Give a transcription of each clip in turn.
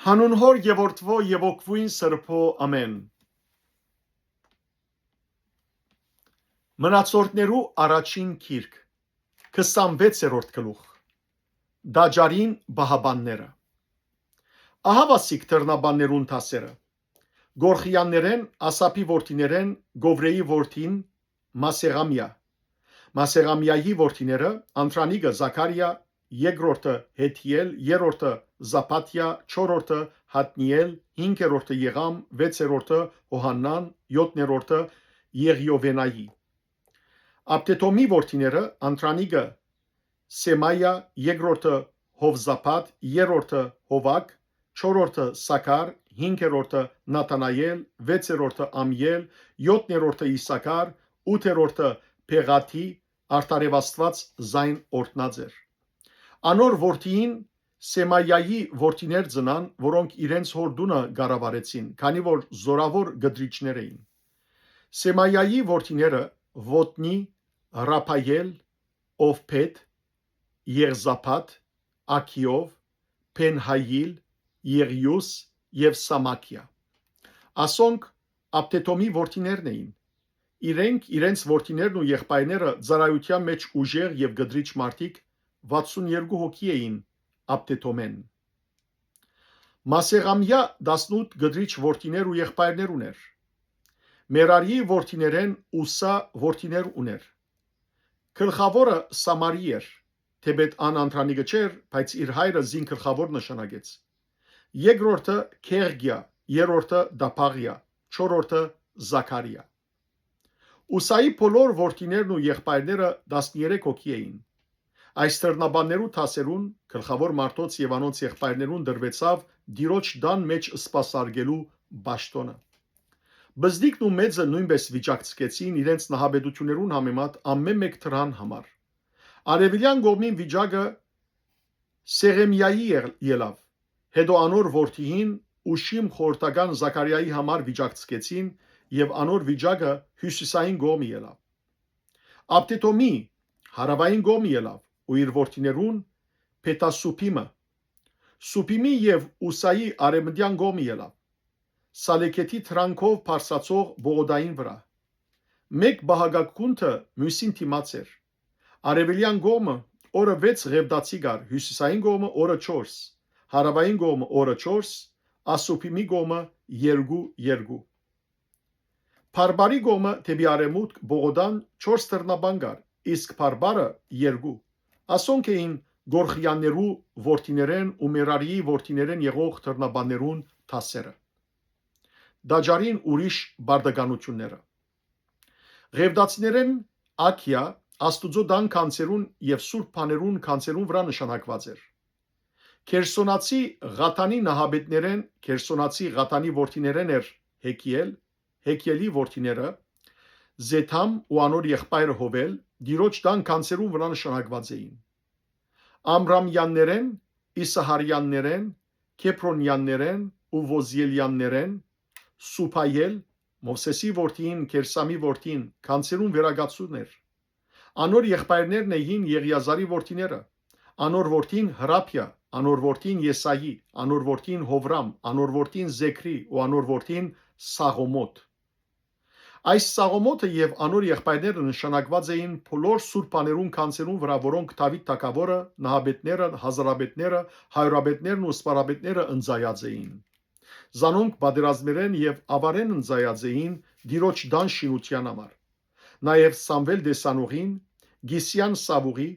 Հանուն հոր եւ որդվո եւ օգվույն սրբո ամեն։ Մնացորդներու առաջին գիրք 26-րդ գլուխ Դաջարին բահաբանները Ահավասիկ թռնաբաններուն տասերը Գորխյաններեն Ասապի որդիներեն Գովրեի որդին Մասեղամիայի որդիները Անտրանիգը Զաքարիա երկրորդը Հեթիել երրորդը Զապատիա չորրորդը Հատնիել հինգերորդը Եղամ վեցերորդը Հոհաննան յոթներորդը Եղիովենայի Աբտետոմի որդիները Անտրանիգը Սեմայա երկրորդը Հովզապատ երրորդը Հովակ չորրորդը Սաքար հինգերորդը Նաթանայել վեցերորդը Ամիել յոթներորդը Իսաքար ութերորդը Փեղաթի արտարևաստված զայն օրտնաձեր Անոր որդին Սեմայայի որդիներ ծնան, որոնք իրենց հորդունը գարավարեցին, քանի որ զորավոր գդրիչներ էին։ Սեմայայի որդիները Ոտնի, Ռափայել, Օվփեթ, Եղզապատ, Աքիով, Փենհայիլ, Եղիուս եւ Սամաքիա։ Ասոնք Աբտետոմի որդիներն էին։ Իրենց որդիներն ու եղբայրները ծառայության մեջ ուժեղ եւ գդրիչ մարդիկ 62 հոգի էին Աբտետոմեն։ Մասեղամիա 18 գդրիչ որդիներ ու եղբայրներ ուներ։ Մերարիի որդիներեն Ուսա որդիներ ուներ։ Գլխավորը Սամարի էր, թեպետ անանտրանիգը չէր, բայց իր հայրը զին գլխավոր նշանակեց։ Երկրորդը Քերգիա, երրորդը Դափաղիա, չորրորդը Զաքարիա։ Ուսայի բոլոր որդիներն ու եղբայրները 13 հոգի էին։ Այս թռնաբաններու տասերուն գլխավոր մարդոց եւ անոնց եղբայրներուն դրվեցավ դիրոջ դան մեջ սպասարկելու ճաշտոնը։ Բզդիկն ու մեծը նույնպես վիճակցկեցին իրենց նահաբեդություններուն համեմատ ամեն մեկ թռան համար։ Արևելյան կողմին վիճակը Սեղեմիայի ելավ։ Հետո անոր որդիին Ուշիմ խորհրդական Զաքարիայի համար վիճակցկեցին եւ անոր վիճակը հյուսիսային կողմի ելավ։ Աբտետոմի հարավային կողմի ելավ ու իր որդիներուն Փետասուփիմը Սուփիմի եւ Ուսայի արևմտյան կողմի ելավ Սալեկեթի թրանքով բարձրացող բողոդային վրա մեկ բահագակունթը մյուսին դիմաց էր արևելյան կողմը օրը 6 ղևդացի գար հյուսիսային կողմը օրը 4 հարավային կողմը օրը 4 Ասուփիմի կողմը 2 Փարբարի կողմը դեպի արևմուտք բողոդան 4 թռնաբան գար իսկ Փարբարը 2 Ասոնք էին Գորխյաններու որդիներեն ու Մերարիի որդիներեն եղող թռնաբաններուն տասերը։ Դաջարին ուրիշ բարդականությունները։ Ղևդացիներեն Աքիա Աստուծո դան կանցերուն եւ սուրբ բաներուն կանցերուն վրա նշանակված էր։ Քերսոնացի Ղաթանի նահաբետներեն Քերսոնացի Ղաթանի որդիներեն էր Հեքիելի որդիները Զեթամ ու անոր եղբայրը Հովել դիրոջ դան կանցերուն վրա նշանակված էին։ Ամրամյաններեն, Իսահարյաններեն, Քեփրոնյաններեն ու Ոզիելյաններեն, Սուփայել, Մովսեսի որդին, Քերսամի որդին, կանցերուն վերագացուն էր։ Անոր եղբայրներն էին Եղիազարի որդիները, անոր որդին Հրափյա, անոր որդին Եսայի, անոր որդին Հովրամ, անոր որդին Զեքրի ու անոր որդին Սաղոմոտ։ Այս Սաղոմոթը եւ անոր եղբայրները նշանակված էին բոլոր սուրբ բաներուն կանցերուն վրա, որոնք Դավիթ թագավորը, նահաբետները, հազարաբետները, հայրաբետներն ու սպարաբետները ընծայած էին։ Զանոնք պատերազմերեն եւ ավարեն ընծայած էին դիրոջ դան շինության համար։ Նաեւ Սամվել դեսանուղին, Գիսյան Սավուղի,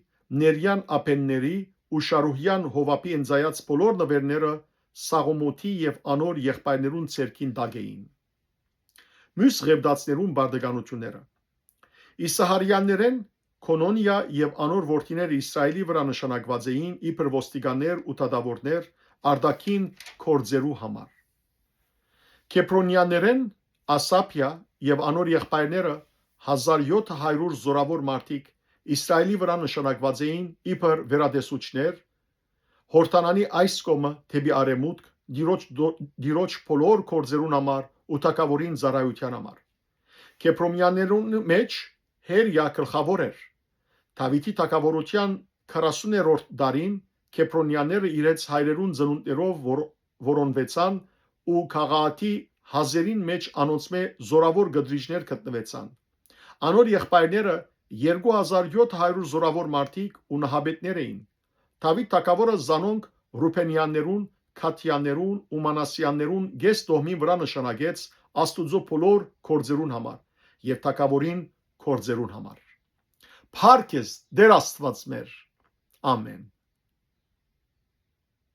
Ներյան Ափենների ու Շարուհյան Հովապի ընծայած բոլոր նվերները Սաղոմոթի եւ անոր եղբայրներուն ցերքին տակ էին։ Մյուս ղևդացներուն բարդականությունները Իսահարյաններեն Քոնոնիա եւ անոր որդիները Իսրայելի վրա նշանակված էին իբր ոստիկաններ ու դատավորներ արդակին կորձերու համար Քեփրոնյաններեն Ասապիա եւ անոր եղբայրները 1700 զորավոր մարդիկ Իսրայելի վրա նշանակված էին իբր վերադեսուչներ Հորտանանի այս կողմը դեպի արևմուտք դիրոջ բոլոր կորձերուն համար ու թագավորին ծառայության համար։ Քեփրոմյաններուն մեջ Հերյա գլխավոր էր։ Դավիթի թագավորության 40-րդ դարին Քեփրոնյանները իրենց հայրերուն ծնունդներով որոնվեցան ու քաղաքի հազերին մեջ անոնցմե զորավոր գդրիչներ գտնվեցան։ Անոր եղբայրները 2700 զորավոր մարդիկ ու նահաբետներ էին։ Դավիթ թագավորը զանոնք Ռուփենյաններուն, Քաթյաններուն ու Մանասյաններուն գես տոհմի վրա նշանակեց Աստուծո բոլոր կորձերուն համար եւ թագավորին կորձերուն համար։ Փառք Դեր Աստված մեր։ Ամեն։